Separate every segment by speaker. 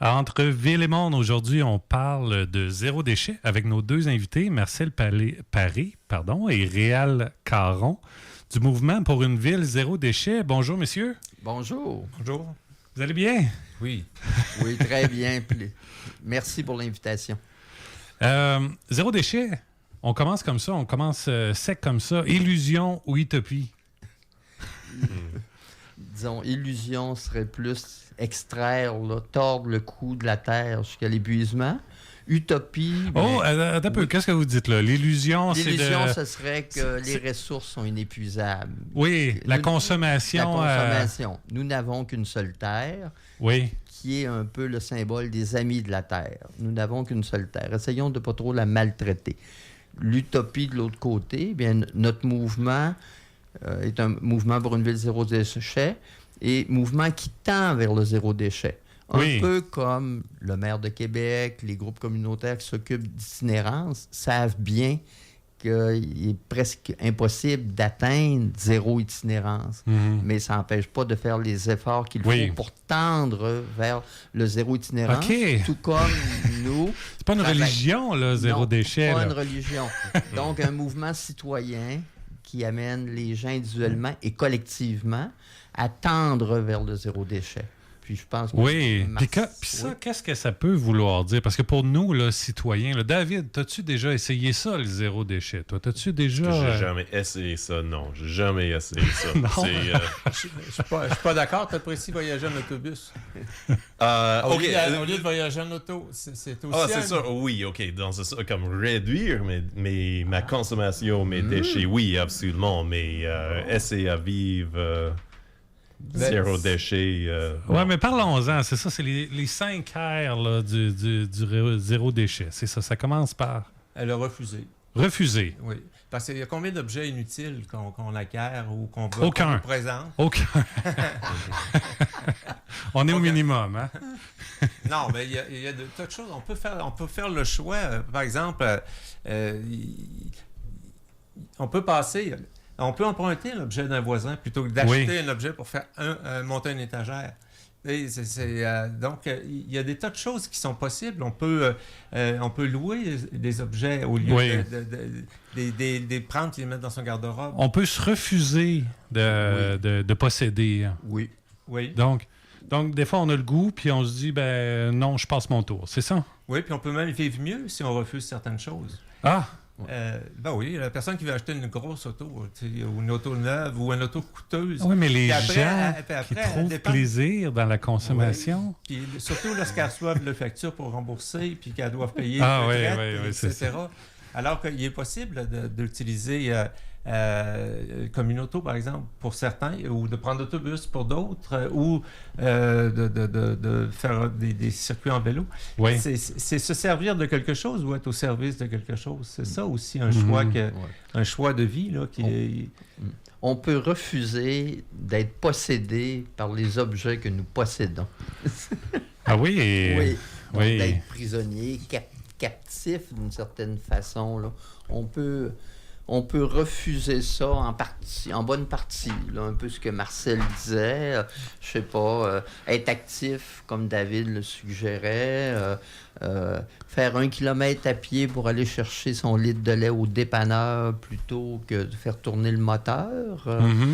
Speaker 1: Entre Ville et Monde, aujourd'hui, on parle de zéro déchet avec nos deux invités, Marcel Paré et Réal Caron, du mouvement pour une ville zéro déchet. Bonjour, messieurs.
Speaker 2: Bonjour.
Speaker 3: Bonjour.
Speaker 1: Vous allez bien?
Speaker 3: Oui.
Speaker 2: Oui, très bien. Merci pour l'invitation.
Speaker 1: Zéro déchet, on commence comme ça, on commence sec comme ça. Illusion ou utopie?
Speaker 2: Disons, illusion serait plus extraire, là, tordre le cou de la terre jusqu'à l'épuisement. Utopie...
Speaker 1: attends un peu, qu'est-ce que vous dites là? L'illusion,
Speaker 2: L'illusion, ce serait que les ressources sont inépuisables.
Speaker 1: Oui, la consommation.
Speaker 2: La consommation. Nous n'avons qu'une seule terre.
Speaker 1: Oui.
Speaker 2: Qui est un peu le symbole des amis de la terre. Nous n'avons qu'une seule terre. Essayons de ne pas trop la maltraiter. L'utopie, de l'autre côté, eh bien, notre mouvement est un mouvement pour une ville zéro déchet et mouvement qui tend vers le zéro déchet. Un peu comme le maire de Québec, les groupes communautaires qui s'occupent d'itinérance savent bien qu'il est presque impossible d'atteindre zéro itinérance. Mais ça n'empêche pas de faire les efforts qu'il faut pour tendre vers le zéro itinérance. Tout comme nous...
Speaker 1: C'est pas une religion, là, zéro déchet.
Speaker 2: Non, pas une
Speaker 1: là.
Speaker 2: religion. Donc, un mouvement citoyen qui amène les gens individuellement et collectivement à tendre vers le zéro déchet. Puis je pense que
Speaker 1: puis ça, qu'est-ce que ça peut vouloir dire? Parce que pour nous, là, citoyens, là, David, t'as-tu déjà essayé ça, le zéro déchet? Toi, t'as-tu déjà...
Speaker 4: J'ai jamais essayé ça, non. J'ai jamais essayé ça.
Speaker 3: Je suis pas d'accord. T'apprécies voyager en autobus.
Speaker 4: Au
Speaker 3: lieu de voyager en auto, c'est aussi...
Speaker 4: Ah, c'est ça. Oui, OK. Donc, c'est ça, comme réduire ma consommation, mes déchets, oui, absolument. Mais essayer à vivre... zéro déchet.
Speaker 1: Oui, mais parlons-en. C'est ça, c'est les 5 R là, du zéro déchet. C'est ça, ça commence par...
Speaker 3: Elle a refusé.
Speaker 1: Refuser.
Speaker 3: Oui. Parce qu'il y a combien d'objets inutiles qu'on acquiert ou qu'on présente?
Speaker 1: Aucun. On est au minimum, hein?
Speaker 3: Non, mais il y a de tas de choses. On peut faire le choix. Par exemple, on peut passer... On peut emprunter l'objet d'un voisin plutôt que d'acheter un objet pour faire monter une étagère. Et donc, il y a des tas de choses qui sont possibles. On peut louer des objets au lieu de prendre et les mettre dans son garde-robe.
Speaker 1: On peut se refuser de posséder.
Speaker 2: Oui.
Speaker 1: Donc, des fois, on a le goût, puis on se dit, ben non, je passe mon tour. C'est ça?
Speaker 3: Oui, puis on peut même vivre mieux si on refuse certaines choses.
Speaker 1: Ah!
Speaker 3: Ben oui, la personne qui veut acheter une grosse auto, ou une auto neuve, ou une auto coûteuse.
Speaker 1: Oui, mais les gens qui trouvent plaisir dans la consommation.
Speaker 3: Puis surtout lorsqu'elles reçoivent la facture pour rembourser, puis qu'elles doivent payer etc. Alors qu'il est possible d'utiliser comme une auto, par exemple, pour certains, ou de prendre l'autobus pour d'autres, ou de faire des circuits en vélo.
Speaker 1: Oui.
Speaker 3: C'est se servir de quelque chose ou être au service de quelque chose. C'est ça aussi un choix un choix de vie là,
Speaker 2: On peut refuser d'être possédé par les objets que nous possédons.
Speaker 1: Ah oui?
Speaker 2: Oui. Donc, d'être prisonnier, captif d'une certaine façon. Là. On peut refuser ça en bonne partie. Là, un peu ce que Marcel disait. Je sais pas, être actif, comme David le suggérait. Faire 1 kilomètre à pied pour aller chercher son litre de lait au dépanneur plutôt que de faire tourner le moteur.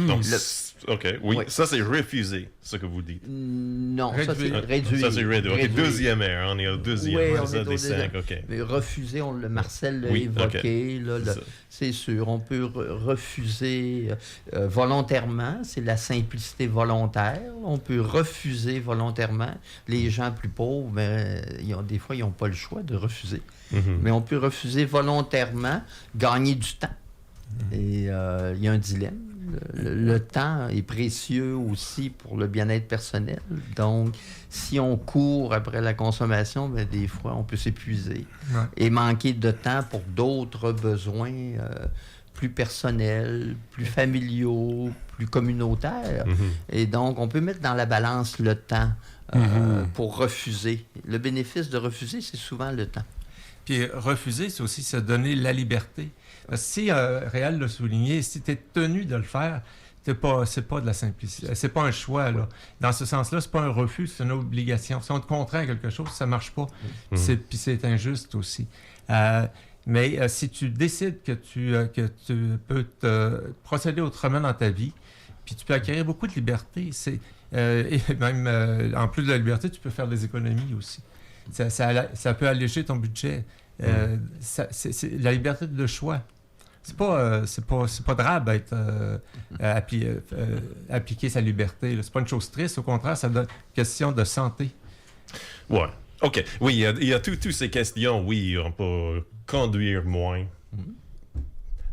Speaker 4: Donc, ça c'est refuser, ce que vous dites.
Speaker 2: Non, ça c'est réduire.
Speaker 4: Ça c'est réduire. OK, deuxième R, on est au deuxième.
Speaker 2: Oui, on est au
Speaker 4: des
Speaker 2: deuxième.
Speaker 4: 5, OK.
Speaker 2: Mais refuser, Marcel l'a évoqué. Là, c'est sûr, on peut refuser volontairement, c'est la simplicité volontaire. On peut refuser volontairement. Les gens plus pauvres, des fois, ils n'ont pas le choix de refuser. Mais on peut refuser volontairement, gagner du temps. Et il y a un dilemme. Le temps est précieux aussi pour le bien-être personnel. Donc, si on court après la consommation, des fois, on peut s'épuiser et manquer de temps pour d'autres besoins plus personnels, plus familiaux, plus communautaires. Et donc, on peut mettre dans la balance le temps pour refuser. Le bénéfice de refuser, c'est souvent le temps.
Speaker 3: Puis refuser, c'est aussi se donner la liberté. Parce que si, Réal l'a souligné, si tu es tenu de le faire, c'est pas de la simplicité. C'est pas un choix, là. Dans ce sens-là, c'est pas un refus, c'est une obligation. Si on te contraint à quelque chose, ça marche pas. Puis c'est injuste aussi. Mais si tu décides que tu peux procéder autrement dans ta vie, puis tu peux acquérir beaucoup de liberté, et même en plus de la liberté, tu peux faire des économies aussi. Ça peut alléger ton budget. C'est la liberté de choix. C'est pas drabe être appliquer sa liberté. Là. C'est pas une chose triste. Au contraire, c'est une question de santé.
Speaker 4: Ouais. OK. Oui, il y a toutes ces questions. Oui, on peut conduire moins.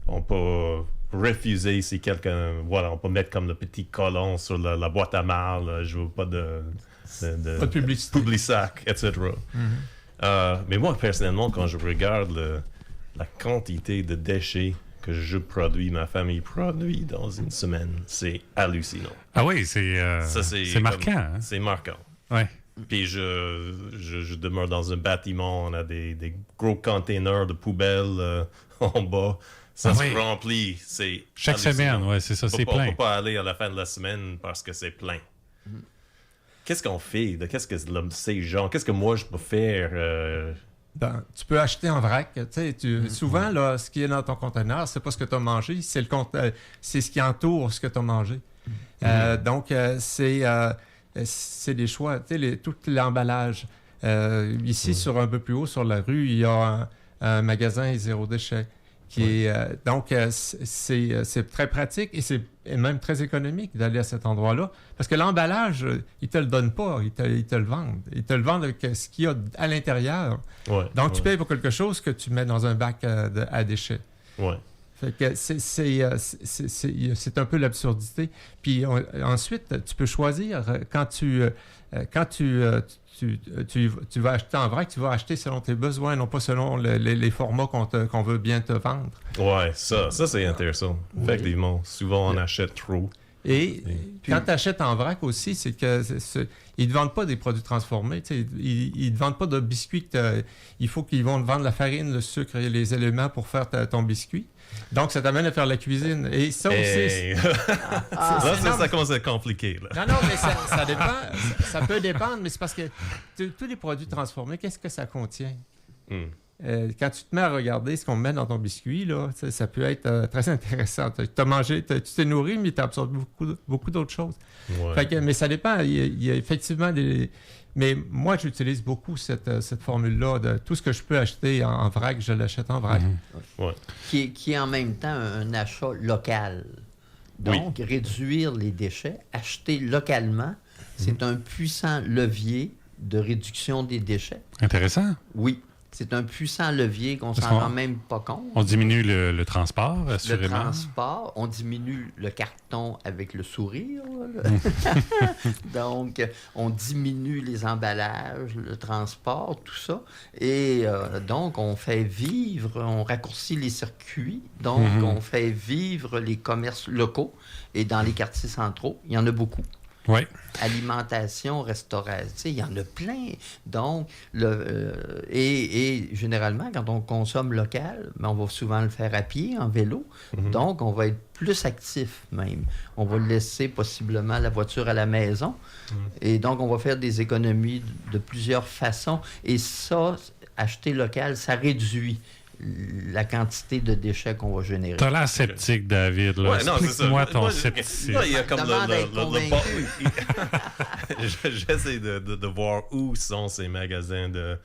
Speaker 4: On peut refuser si quelqu'un... Voilà, on peut mettre comme le petit colon sur la boîte à mal. Je veux pas de
Speaker 3: pas de publicité.
Speaker 4: Publisac, etc. Mais moi, personnellement, quand je regarde la quantité de déchets que je produis, ma famille produit dans une semaine, c'est hallucinant.
Speaker 1: Ah oui, c'est marquant. Hein?
Speaker 4: C'est marquant.
Speaker 1: Ouais.
Speaker 4: Puis je demeure dans un bâtiment, on a des gros containers de poubelles en bas. Ça se remplit. C'est
Speaker 1: chaque semaine, ouais, c'est ça, c'est plein.
Speaker 4: On ne peut pas aller à la fin de la semaine parce que c'est plein. Qu'est-ce qu'on fait? Qu'est-ce que ces gens... Qu'est-ce que moi, je peux faire?
Speaker 3: Tu peux acheter en vrac. Souvent, là, ce qui est dans ton conteneur, c'est pas ce que tu as mangé, c'est ce qui entoure ce que tu as mangé. Donc, c'est des choix. Tout l'emballage. Ici, sur un peu plus haut, sur la rue, il y a un magasin zéro déchet. Donc, c'est très pratique et c'est même très économique d'aller à cet endroit-là. Parce que l'emballage, ils ne te le donnent pas, ils te le vendent. Ils te le vendent avec ce qu'il y a à l'intérieur. Donc, tu payes pour quelque chose que tu mets dans un bac à déchets. Fait que c'est un peu l'absurdité. Puis ensuite, tu peux choisir quand tu vas acheter en vrac, tu vas acheter selon tes besoins, non pas selon les formats qu'on veut bien te vendre.
Speaker 4: Ouais, ça c'est intéressant. Effectivement, souvent on achète trop.
Speaker 3: Et quand tu achètes en vrac aussi, c'est que ils ne te vendent pas des produits transformés. Ils ne te vendent pas de biscuits. Il faut qu'ils vont te vendre la farine, le sucre et les éléments pour faire ton biscuit. Donc, ça t'amène à faire la cuisine. Et ça aussi...
Speaker 4: ça commence à être compliqué. Là.
Speaker 3: Non, mais ça dépend. Ça peut dépendre, mais c'est parce que tous les produits transformés, qu'est-ce que ça contient? Quand tu te mets à regarder ce qu'on met dans ton biscuit, là, ça peut être très intéressant. Tu as mangé, tu t'es nourri, mais tu as absorbé beaucoup d'autres choses. Mais ça dépend. Il y a effectivement des... Mais moi, j'utilise beaucoup cette formule-là. De tout ce que je peux acheter en vrac, je l'achète en vrac.
Speaker 2: Qui est en même temps un achat local. Donc, réduire les déchets, acheter localement, c'est un puissant levier de réduction des déchets.
Speaker 1: Intéressant.
Speaker 2: Oui. C'est un puissant levier qu'on ne s'en rend même pas compte.
Speaker 1: On diminue le transport, assurément.
Speaker 2: Le transport, on diminue le carton avec le sourire. Donc, on diminue les emballages, le transport, tout ça. Et donc, on fait vivre, on raccourcit les circuits. Donc, on fait vivre les commerces locaux. Et dans les quartiers centraux, il y en a beaucoup.
Speaker 1: Oui.
Speaker 2: Alimentation, restauration, il y en a plein. Donc, et généralement, quand on consomme local, on va souvent le faire à pied, en vélo. Donc, on va être plus actif même. On va laisser possiblement la voiture à la maison. Et donc, on va faire des économies de plusieurs façons. Et ça, acheter local, ça réduit la quantité de déchets qu'on va générer.
Speaker 1: T'as l'air sceptique, David. Là. Explique-moi ton scepticisme.
Speaker 4: Il y a comme J'essaie de voir où sont ces magasins de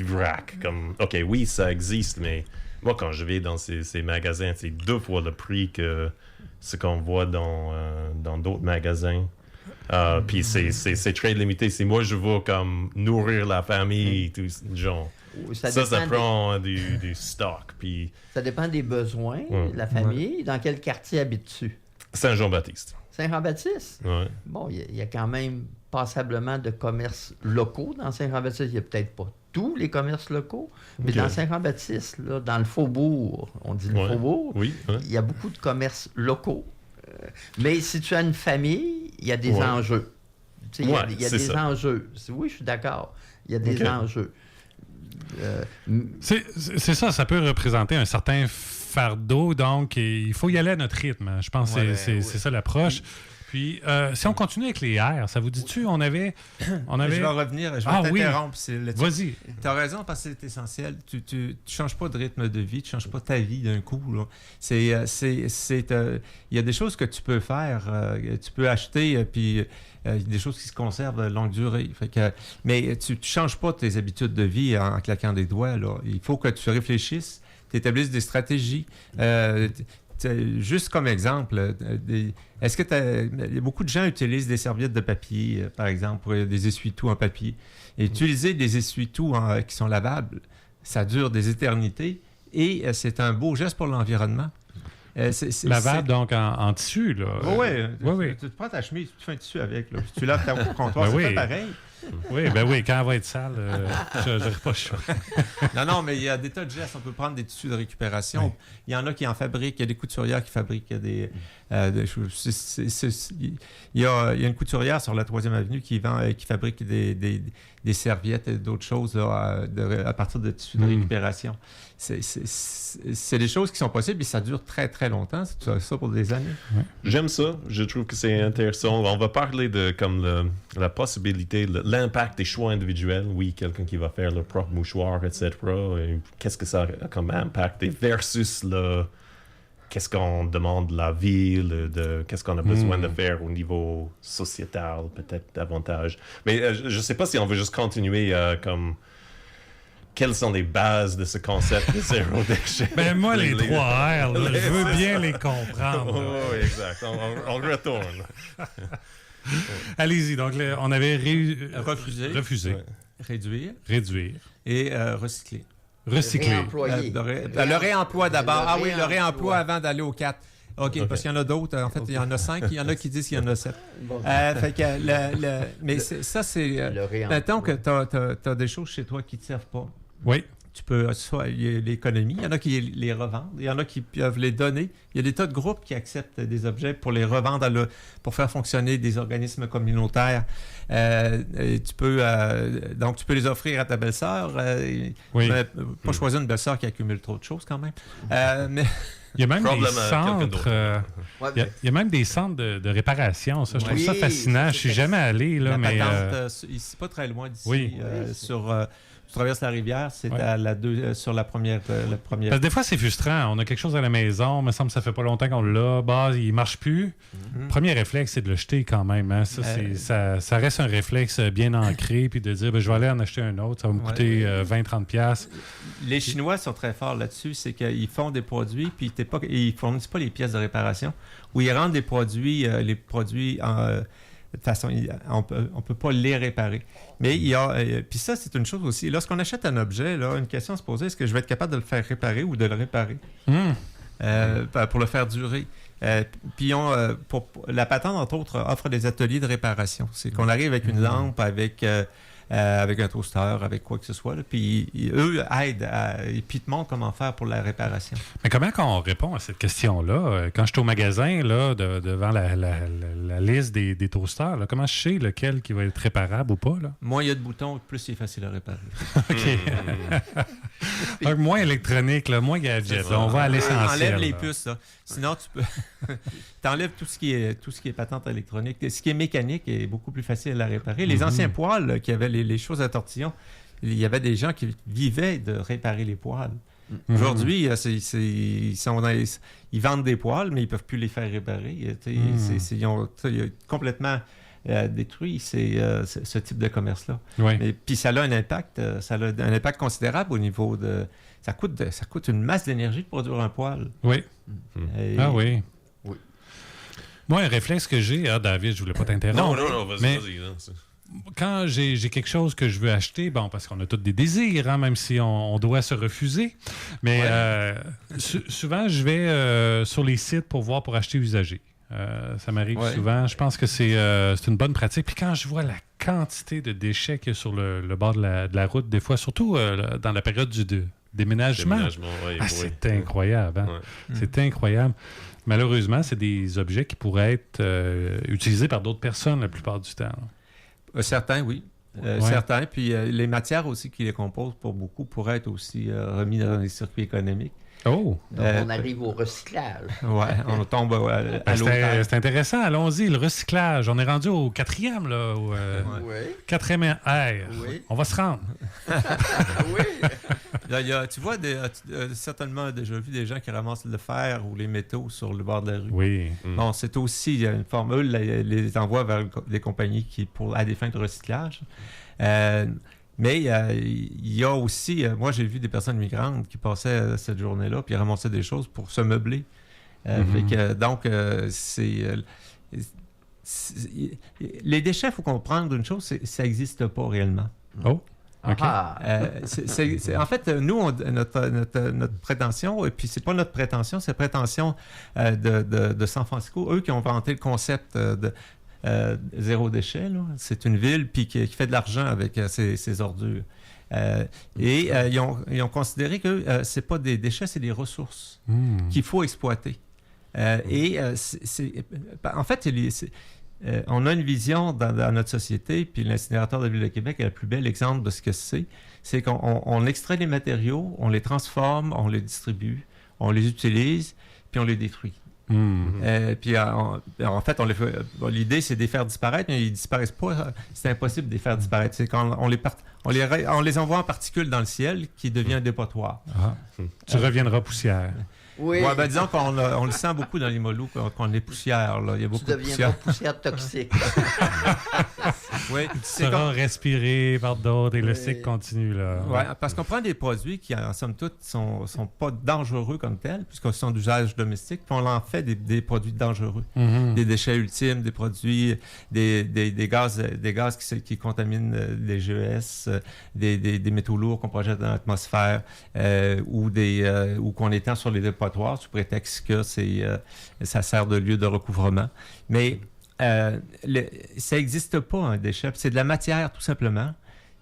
Speaker 4: vrac. Comme, OK, oui, ça existe, mais moi, quand je vais dans ces magasins, c'est 2 fois le prix que ce qu'on voit dans d'autres magasins. Puis c'est très limité. Si moi, je veux comme nourrir la famille, tout genre... Ça prend du stock. Puis...
Speaker 2: Ça dépend des besoins de la famille. Dans quel quartier habites-tu?
Speaker 4: Saint-Jean-Baptiste.
Speaker 2: Saint-Jean-Baptiste?
Speaker 4: Ouais.
Speaker 2: Bon, il y a quand même passablement de commerces locaux dans Saint-Jean-Baptiste. Il n'y a peut-être pas tous les commerces locaux, mais dans Saint-Jean-Baptiste, là, dans le faubourg, on dit le faubourg, il y a beaucoup de commerces locaux. Mais si tu as une famille, il y a des enjeux. Il y a des enjeux. Oui, je suis d'accord. Il y a des enjeux.
Speaker 1: C'est ça peut représenter un certain fardeau, donc il faut y aller à notre rythme. Je pense que c'est ça l'approche. Puis, si on continue avec les airs, ça vous dit-tu, on avait...
Speaker 3: Je vais revenir, je vais t'interrompre.
Speaker 1: Vas-y.
Speaker 3: Tu as raison, parce que c'est essentiel. Tu ne changes pas de rythme de vie, tu ne changes pas ta vie d'un coup. Il y a des choses que tu peux faire, tu peux acheter, puis il y a des choses qui se conservent de longue durée. Mais tu ne changes pas tes habitudes de vie en claquant des doigts. Là. Il faut que tu réfléchisses, tu établisses des stratégies. Juste comme exemple, est-ce que beaucoup de gens utilisent des serviettes de papier, par exemple, pour des essuie-tout en papier. Et utiliser des essuie-tout qui sont lavables, ça dure des éternités et c'est un beau geste pour l'environnement.
Speaker 1: Lavable, donc en tissu, là.
Speaker 3: Oui. Tu prends ta chemise, tu fais un tissu avec, là, puis tu laves ta comptoir, c'est pas pareil.
Speaker 1: Oui, quand elle va être sale, je n'aurai pas le choix.
Speaker 3: Non, mais il y a des tas de gestes. On peut prendre des tissus de récupération. Oui. Il y en a qui en fabriquent. Il y a des couturières qui fabriquent des choses. Il y a une couturière sur la 3e avenue qui fabrique des serviettes et d'autres choses là, à partir de tissus de récupération. C'est des choses qui sont possibles et ça dure très, très longtemps. C'est ça pour des années.
Speaker 4: Oui. J'aime ça. Je trouve que c'est intéressant. On va parler de la possibilité, l'impact des choix individuels. Oui, quelqu'un qui va faire le propre mouchoir, etc. Qu'est-ce que ça a comme impact versus qu'est-ce qu'on demande de la ville, qu'est-ce qu'on a besoin de faire au niveau sociétal, peut-être davantage. Mais je ne sais pas si on veut juste continuer comme... Quelles sont les bases de ce concept de zéro déchet?
Speaker 1: Moi, les 3 R, je veux bien les comprendre.
Speaker 4: Oui, exact. On retourne.
Speaker 1: Allez-y. Donc, on avait
Speaker 3: refusé.
Speaker 1: Réduire.
Speaker 3: Et recycler.
Speaker 2: Le
Speaker 3: réemploi d'abord. Le réemploi avant d'aller au 4. OK, parce qu'il y en a d'autres. En fait, il y en a 5. Il y en a qui disent qu'il y en a 7. Mais ça, c'est... Mettons que tu as des choses chez toi qui ne te servent pas.
Speaker 1: Oui.
Speaker 3: Tu peux... Soit il y a l'économie. Il y en a qui les revendent. Il y en a qui peuvent les donner. Il y a des tas de groupes qui acceptent des objets pour les revendre pour faire fonctionner des organismes communautaires. Tu peux les offrir à ta belle-sœur. Pas choisir une belle-sœur qui accumule trop de choses quand même. Mais...
Speaker 1: Il y a même des centres. Il y a même des centres de réparation. Ça, je trouve ça fascinant. Je ne suis jamais allé là, mais
Speaker 3: ici, pas très loin d'ici, tu traverses la rivière, c'est sur la première.
Speaker 1: Parce que des fois, c'est frustrant. On a quelque chose à la maison, il me semble que ça fait pas longtemps qu'on l'a. Il ne marche plus. Premier réflexe, c'est de le jeter quand même. Hein. Ça reste un réflexe bien ancré, puis de dire je vais aller en acheter un autre, ça va me coûter 20-30$.
Speaker 3: Les Chinois sont très forts là-dessus, c'est qu'ils font des produits, puis ils ne fournissent pas les pièces de réparation, ou ils rendent les produits de toute façon, on peut pas les réparer. Mais il y a... puis ça, c'est une chose aussi. Lorsqu'on achète un objet, là, une question à se poser, est-ce que je vais être capable de le faire réparer ou de le réparer? Pour le faire durer. Puis la patente, entre autres, offre des ateliers de réparation. C'est qu'on arrive avec une lampe, avec un toaster, avec quoi que ce soit. Là, puis eux aident et puis te montrent comment faire pour la réparation.
Speaker 1: Mais comment on répond à cette question-là? Quand je suis au magasin, là, devant la liste des toasters, là, comment je sais lequel qui va être réparable ou pas? Là?
Speaker 3: Moins il y a de boutons, plus c'est facile à réparer.
Speaker 1: OK. Donc, moins électronique, là, moins gadget. On va à l'essentiel.
Speaker 3: Enlève les puces. Là. Sinon, tu peux... T'enlèves tout ce qui est patente électronique. Ce qui est mécanique est beaucoup plus facile à réparer. Les anciens poêles là, qui avaient les choses à tortillon, il y avait des gens qui vivaient de réparer les poêles. Aujourd'hui, ils vendent des poêles, mais ils ne peuvent plus les faire réparer. Ils ont complètement détruit ce type de commerce-là. Puis ça a un impact. Ça a un impact considérable au niveau de... Ça coûte une masse d'énergie de produire un poêle.
Speaker 1: Oui. Oui. Moi, un réflexe que j'ai... David, je voulais pas t'interrompre.
Speaker 4: Non, vas-y.
Speaker 1: Quand j'ai quelque chose que je veux acheter, parce qu'on a tous des désirs, hein, même si on doit se refuser, mais souvent, je vais sur les sites pour acheter usagé. Ça m'arrive souvent. Je pense que c'est une bonne pratique. Puis quand je vois la quantité de déchets qu'il y a sur le bord de la route, des fois, surtout dans la période du déménagement, c'est incroyable. Hein? C'est incroyable. Malheureusement, c'est des objets qui pourraient être utilisés par d'autres personnes la plupart du temps.
Speaker 3: Certains, oui. Certains. Puis les matières aussi qui les composent pour beaucoup pourraient être aussi remis dans les circuits économiques.
Speaker 2: Donc, on arrive au recyclage.
Speaker 3: Oui, on tombe à l'autre.
Speaker 1: C'est intéressant. Allons-y, le recyclage. On est rendu au 4e, là. Au, 4e R.
Speaker 2: Oui.
Speaker 1: On va se rendre.
Speaker 2: Oui.
Speaker 3: Là, tu vois certainement déjà vu des gens qui ramassent le fer ou les métaux sur le bord de la rue.
Speaker 1: Oui.
Speaker 3: Bon, c'est aussi une formule, les envoie vers des compagnies à des fins de recyclage. Mais il y a aussi, moi j'ai vu des personnes migrantes qui passaient cette journée-là puis ramassaient des choses pour se meubler. Les déchets, il faut comprendre une chose, ça n'existe pas réellement.
Speaker 1: Oh, OK.
Speaker 3: En fait, nous, notre prétention, et puis c'est pas notre prétention, c'est la prétention de San Francisco, eux qui ont inventé le concept de zéro déchet. Là. C'est une ville puis qui fait de l'argent avec ses ordures. Ils ont considéré que c'est pas des déchets, c'est des ressources qu'il faut exploiter. En fait, on a une vision dans notre société, puis l'incinérateur de la Ville de Québec est le plus bel exemple de ce que c'est. C'est qu'on extrait les matériaux, on les transforme, on les distribue, on les utilise, puis on les détruit. Puis en fait, l'idée, c'est de les faire disparaître, mais ils ne disparaissent pas. C'est impossible de les faire disparaître. C'est quand on les envoie en particules dans le ciel qui devient un dépotoir.
Speaker 1: Tu reviendras poussière.
Speaker 2: Oui.
Speaker 3: Ouais, disons qu'on le sent beaucoup dans les molous, qu'on est poussière. Là. Il y a beaucoup de poussière.
Speaker 2: Tu deviens pas poussière toxique.
Speaker 3: Oui,
Speaker 1: tu seras respiré par d'autres et le cycle continue.
Speaker 3: Oui, parce qu'on prend des produits qui, en somme toute, sont pas dangereux comme tels, puisqu'ils sont d'usage domestique, puis on en fait des produits dangereux. Des déchets ultimes, des produits, des gaz qui contaminent les GES, des métaux lourds qu'on projette dans l'atmosphère, ou qu'on étend sur les dépotoirs sous prétexte que ça sert de lieu de recouvrement. Mais ça n'existe pas, un déchet. C'est de la matière, tout simplement,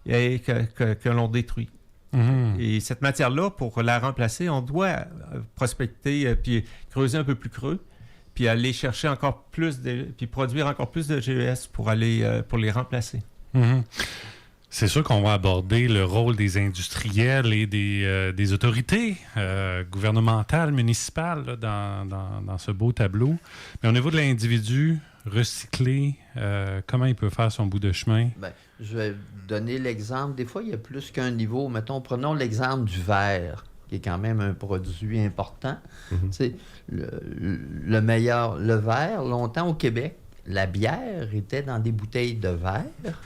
Speaker 3: et que l'on détruit. Et cette matière-là, pour la remplacer, on doit prospecter, puis creuser un peu plus creux, puis aller chercher encore plus, puis produire encore plus de GES pour les remplacer.
Speaker 1: C'est sûr qu'on va aborder le rôle des industriels et des autorités gouvernementales, municipales là, dans ce beau tableau. Mais au niveau de l'individu, recycler, comment il peut faire son bout de chemin?
Speaker 2: Bien, je vais donner l'exemple. Des fois, il y a plus qu'un niveau. Mettons, prenons l'exemple du verre, qui est quand même un produit important. Tu sais, le meilleur, le verre, longtemps au Québec, la bière était dans des bouteilles de verre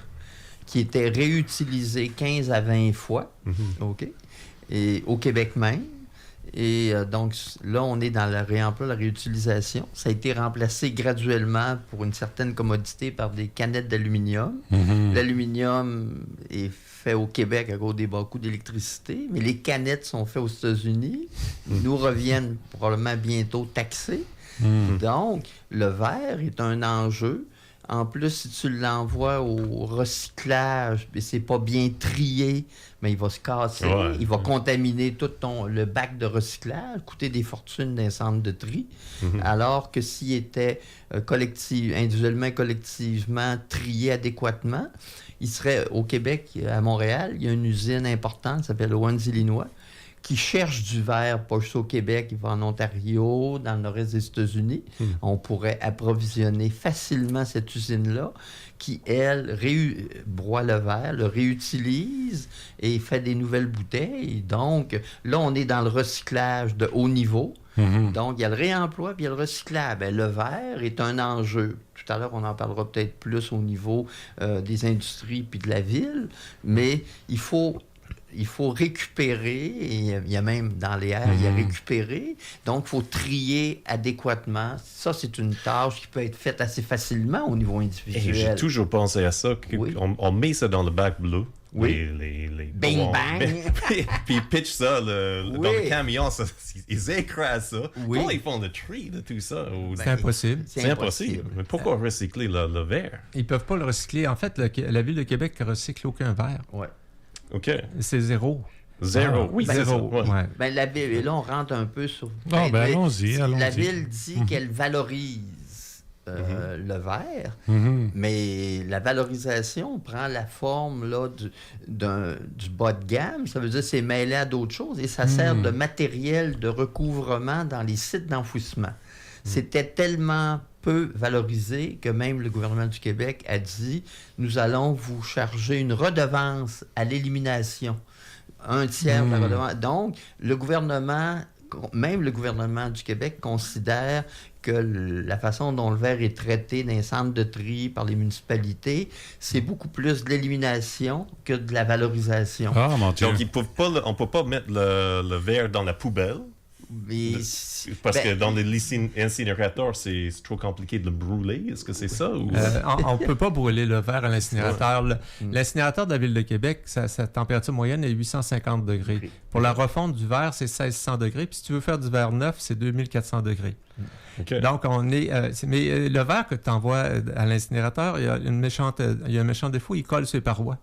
Speaker 2: qui étaient réutilisées 15 à 20 fois, OK? Et au Québec même. Et donc, là, on est dans le réemploi, la réutilisation. Ça a été remplacé graduellement pour une certaine commodité par des canettes d'aluminium. L'aluminium est fait au Québec à cause des bas coûts d'électricité, mais les canettes sont faites aux États-Unis. Ils nous reviennent probablement bientôt taxés. Donc, le verre est un enjeu. En plus, si tu l'envoies au recyclage, et c'est pas bien trié, mais il va se casser, il va contaminer tout le bac de recyclage, coûter des fortunes d'un centre de tri, alors que s'il était individuellement, collectivement trié adéquatement, il serait au Québec, à Montréal, il y a une usine importante qui s'appelle Owens, Illinois, qui cherche du verre, pas juste au Québec, il va en Ontario, dans le nord-est des États-Unis. On pourrait approvisionner facilement cette usine-là, qui, elle, broie le verre, le réutilise et fait des nouvelles bouteilles. Donc, là, on est dans le recyclage de haut niveau. Donc, il y a le réemploi puis il y a le recyclage. Bien, le verre est un enjeu. Tout à l'heure, on en parlera peut-être plus au niveau des industries puis de la ville, mais il faut récupérer, et il y a même dans les airs, il y a récupérer, donc il faut trier adéquatement. Ça, c'est une tâche qui peut être faite assez facilement au niveau individuel.
Speaker 4: J'ai toujours pensé à ça, on met ça dans le bac bleu, les
Speaker 2: bing bang!
Speaker 4: puis ils pitchent ça dans le camion, ils écrasent ça. Comment ils font le tri de tout ça?
Speaker 3: C'est impossible.
Speaker 4: C'est impossible. Mais pourquoi recycler le verre?
Speaker 3: Ils ne peuvent pas le recycler. En fait, la Ville de Québec ne recycle aucun verre.
Speaker 2: Oui.
Speaker 4: OK.
Speaker 3: C'est zéro.
Speaker 4: Oui, c'est
Speaker 3: zéro.
Speaker 4: Ouais.
Speaker 2: Ben, la ville, et là, on rentre un peu sur...
Speaker 1: allons-y.
Speaker 2: La Ville dit qu'elle valorise le verre,
Speaker 1: mais
Speaker 2: la valorisation prend la forme là, du bas de gamme. Ça veut dire que c'est mêlé à d'autres choses et ça sert de matériel de recouvrement dans les sites d'enfouissement. C'était tellement peu valorisé que même le gouvernement du Québec a dit « Nous allons vous charger une redevance à l'élimination, 1/3 de la redevance. » Donc, même le gouvernement du Québec considère que la façon dont le verre est traité dans les centres de tri par les municipalités, c'est beaucoup plus de l'élimination que de la valorisation.
Speaker 1: Ah, mon Dieu.
Speaker 4: Donc, on ne peut pas mettre le verre dans la poubelle. Parce que dans les incinérateurs, c'est trop compliqué de le brûler. Est-ce que c'est ça? Ou...
Speaker 3: on ne peut pas brûler le verre à l'incinérateur. L'incinérateur de la Ville de Québec, sa température moyenne est 850 degrés. Pour la refonte du verre, c'est 1600 degrés. Puis si tu veux faire du verre neuf, c'est 2400 degrés. Okay. Donc, mais le verre que tu envoies à l'incinérateur, il y a un méchant défaut, il colle sur les parois.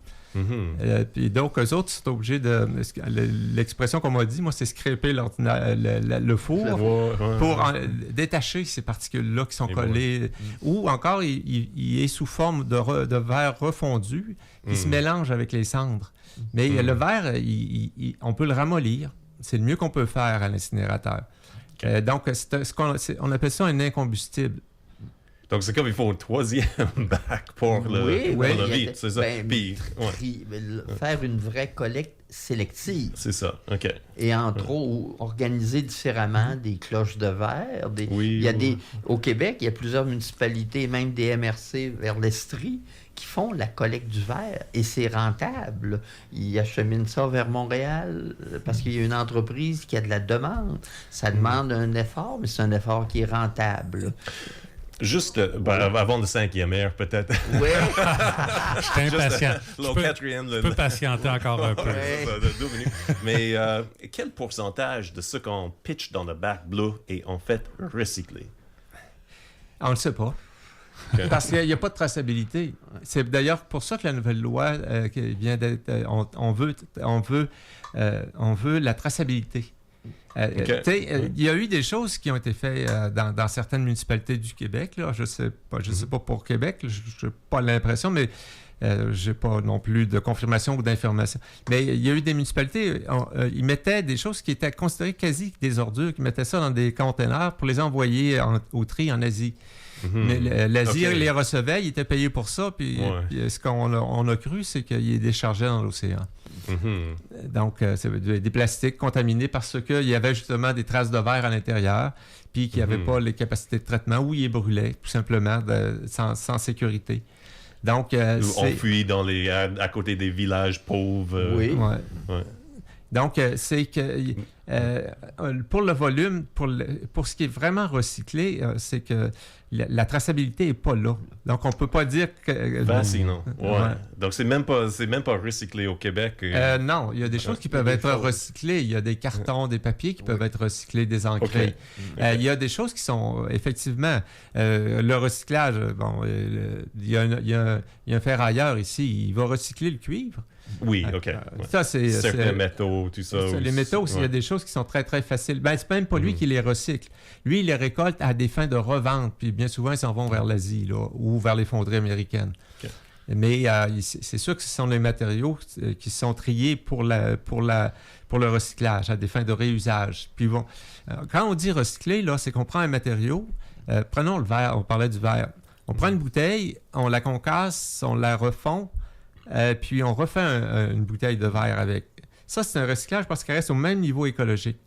Speaker 3: Puis donc, eux autres sont obligés de... L'expression qu'on m'a dit, moi, c'est scraper le four pour détacher ces particules-là qui sont collées. Ou encore, il est sous forme de verre refondu qui se mélange avec les cendres. Mais le verre, on peut le ramollir. C'est le mieux qu'on peut faire à l'incinérateur. Okay. Donc, on appelle ça un incombustible.
Speaker 4: Donc, c'est comme il faut un troisième bac pour le vide, c'est ça?
Speaker 2: Faire une vraie collecte sélective.
Speaker 4: C'est ça, OK.
Speaker 2: Et entre autres, organiser différemment des cloches de verre. Au Québec, il y a plusieurs municipalités, même des MRC vers l'Estrie, qui font la collecte du verre. Et c'est rentable. Ils acheminent ça vers Montréal parce qu'il y a une entreprise qui a de la demande. Ça demande un effort, mais c'est un effort qui est rentable.
Speaker 4: Juste avant le 5e heure, peut-être.
Speaker 2: Oui.
Speaker 1: Je suis impatient. Je peux patienter encore un peu.
Speaker 4: 2 minutes. Mais quel pourcentage de ce qu'on pitch dans le bac bleu est en fait recyclé?
Speaker 3: On ne le sait pas. Okay. Parce qu'il n'y a pas de traçabilité. C'est d'ailleurs pour ça que la nouvelle loi qui vient d'être... on veut la traçabilité. Il y a eu des choses qui ont été faites dans certaines municipalités du Québec. Là. Je sais pas pour Québec, je n'ai pas l'impression, mais je n'ai pas non plus de confirmation ou d'information. Mais il y a eu des municipalités, ils mettaient des choses qui étaient considérées quasi des ordures, qui mettaient ça dans des containers pour les envoyer au tri en Asie. Mais l'Asie les recevait, ils étaient payés pour ça, puis ce qu'on a cru, c'est qu'ils déchargeaient dans l'océan. Donc, c'est des plastiques contaminés parce qu'il y avait justement des traces de verre à l'intérieur, puis qu'il n'y avait pas les capacités de traitement, ou ils brûlaient, tout simplement, sans sécurité. Donc,
Speaker 4: on fuit à côté des villages pauvres.
Speaker 2: Oui.
Speaker 3: Donc, c'est que pour le volume, pour ce qui est vraiment recyclé, c'est que la traçabilité n'est pas là. Donc, on ne peut pas dire que...
Speaker 4: non. Ouais. Donc, c'est même pas recyclé au Québec.
Speaker 3: Non, il y a des choses qui peuvent être recyclées. Il y a des cartons, des papiers qui peuvent être recyclés, désancrés. Il y a des choses qui sont, effectivement, le recyclage. Il y a un ferrailleur ici, il va recycler le cuivre.
Speaker 4: Oui, OK.
Speaker 3: Ça, c'est
Speaker 4: certains métaux, tout ça.
Speaker 3: Les métaux, il y a des choses qui sont très, très faciles. C'est même pas lui qui les recycle. Lui, il les récolte à des fins de revente. Puis bien souvent, ils s'en vont vers l'Asie ou vers les fonderies américaines. Okay. Mais c'est sûr que ce sont les matériaux qui sont triés pour le recyclage, à des fins de réusage. Puis bon, quand on dit recycler, là, c'est qu'on prend un matériau. Prenons le verre, on parlait du verre. On prend une bouteille, on la concasse, on la refond. Puis on refait une bouteille de verre avec. Ça, c'est un recyclage parce qu'elle reste au même niveau écologique.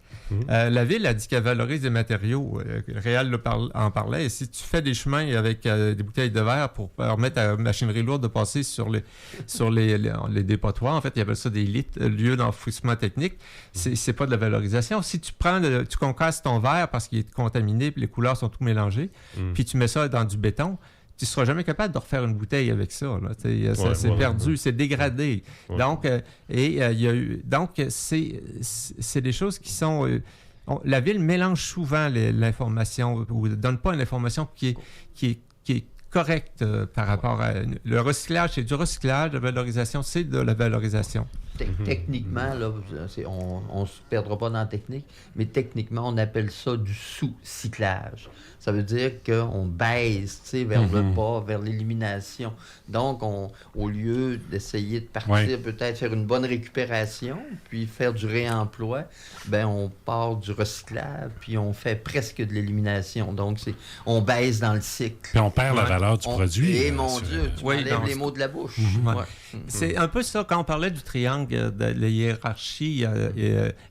Speaker 3: La Ville a dit qu'elle valorise des matériaux. Réal en parlait. Et si tu fais des chemins avec des bouteilles de verre pour permettre à la machinerie lourde de passer sur les dépotoirs, en fait, il y avait ça des lieux d'enfouissement technique, c'est pas de la valorisation. Si tu tu concasses ton verre parce qu'il est contaminé puis les couleurs sont tout mélangées, puis tu mets ça dans du béton, tu ne seras jamais capable de refaire une bouteille avec ça. C'est perdu, c'est dégradé. Ouais. Donc, c'est des choses qui sont... la Ville mélange souvent l'information ou ne donne pas une information qui est correcte par rapport à... Le recyclage, c'est du recyclage. La valorisation, c'est de la valorisation.
Speaker 2: Techniquement, là, on ne se perdra pas dans la technique, mais techniquement, on appelle ça du sous-cyclage. Ça veut dire qu'on baisse vers le bas, vers l'élimination. Donc, au lieu d'essayer de partir, peut-être faire une bonne récupération, puis faire du réemploi, on part du recyclage, puis on fait presque de l'élimination. Donc, on baisse dans le cycle.
Speaker 1: Puis on perd la valeur du produit.
Speaker 2: Et mon Dieu, tu m'enlèves les mots de la bouche.
Speaker 3: C'est un peu ça, quand on parlait du triangle de la hiérarchie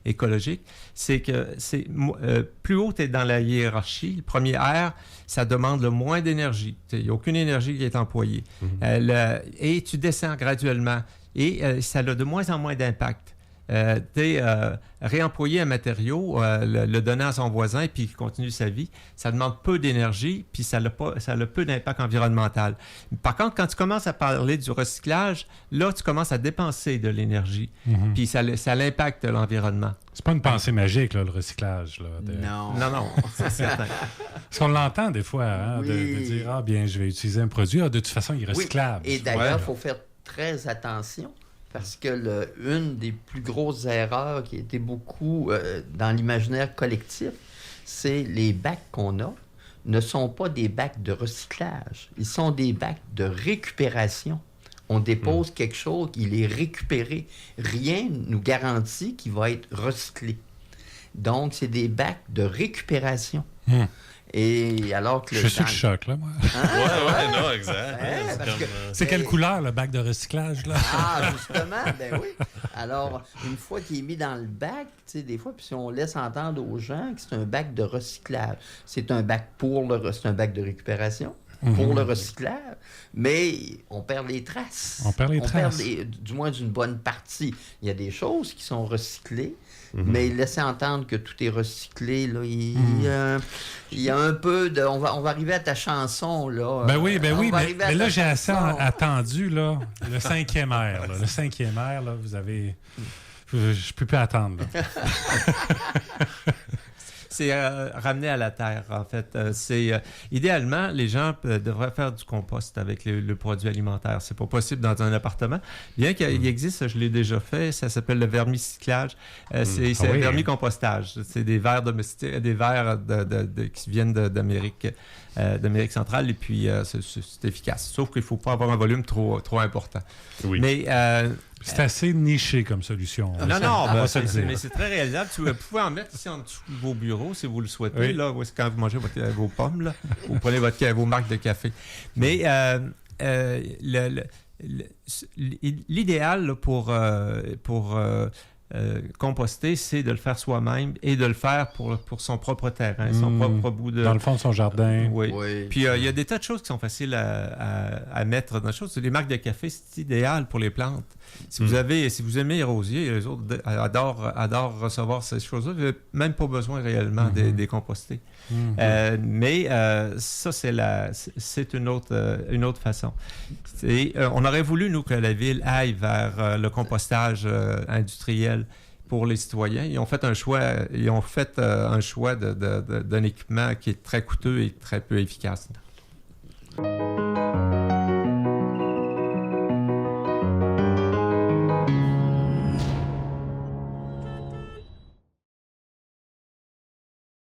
Speaker 3: écologique, c'est que plus haut tu es dans la hiérarchie, le premier R, ça demande le moins d'énergie. Il n'y a aucune énergie qui est employée. Et tu descends graduellement. Et ça a de moins en moins d'impact. Réemployer un matériau, le donner à son voisin, puis il continue sa vie, ça demande peu d'énergie, puis ça a peu d'impact environnemental. Par contre, quand tu commences à parler du recyclage, là, tu commences à dépenser de l'énergie, puis ça impacte l'environnement.
Speaker 1: C'est pas une pensée magique, là, le recyclage. Là,
Speaker 3: Non, c'est certain.
Speaker 1: Parce qu'on l'entend des fois, de dire « bien, je vais utiliser un produit, de toute façon, il est recyclable. »
Speaker 2: Et d'ailleurs, il faut faire très attention. Parce que une des plus grosses erreurs qui a été beaucoup dans l'imaginaire collectif, c'est les bacs qu'on a ne sont pas des bacs de recyclage. Ils sont des bacs de récupération. On dépose quelque chose, il est récupéré. Rien ne nous garantit qu'il va être recyclé. Donc, c'est des bacs de récupération. Et alors que
Speaker 1: je suis sur le choc, là, moi.
Speaker 4: Non, exact.
Speaker 1: C'est quelle couleur, le bac de recyclage, là?
Speaker 2: Justement, oui. Alors, une fois qu'il est mis dans le bac, tu sais, des fois, puis si on laisse entendre aux gens que c'est un bac de recyclage, c'est un bac c'est un bac de récupération pour le recyclage, mais on perd les traces.
Speaker 1: On perd
Speaker 2: du moins d'une bonne partie. Il y a des choses qui sont recyclées, mais laisser entendre que tout est recyclé, là, il y a un peu de... On va arriver à ta chanson, là.
Speaker 1: Oui, mais là, j'ai assez attendu, là, le 5e R. Le 5e R, là, vous avez... Je peux plus attendre, là.
Speaker 3: C'est ramener à la terre, en fait. Idéalement, les gens devraient faire du compost avec le produit alimentaire. C'est pas possible dans un appartement. Bien qu'il existe, je l'ai déjà fait, ça s'appelle le vermicyclage. C'est le vermicompostage. C'est des vers domestiques, des vers qui viennent d'Amérique centrale, et puis c'est efficace. Sauf qu'il ne faut pas avoir un volume trop important.
Speaker 4: Oui.
Speaker 3: Mais...
Speaker 1: c'est assez niché comme solution.
Speaker 3: Mais c'est très réalisable. Vous pouvez en mettre ici en dessous de vos bureaux si vous le souhaitez. Oui. Là, quand vous mangez vos pommes, là, vous prenez vos marques de café. Mais l'idéal là, pour composter, c'est de le faire soi-même et de le faire pour son propre terrain, son propre bout de...
Speaker 1: Dans le fond de son jardin.
Speaker 3: Oui. Puis il y a des tas de choses qui sont faciles à mettre dans les choses. Les marques de café, c'est idéal pour les plantes. Si vous aimez les rosiers, les autres adorent recevoir ces choses-là. Vous n'avez même pas besoin réellement de les composter. Mais ça, c'est une autre façon. On aurait voulu, nous, que la ville aille vers le compostage industriel pour les citoyens. Ils ont fait un choix d'un équipement qui est très coûteux et très peu efficace.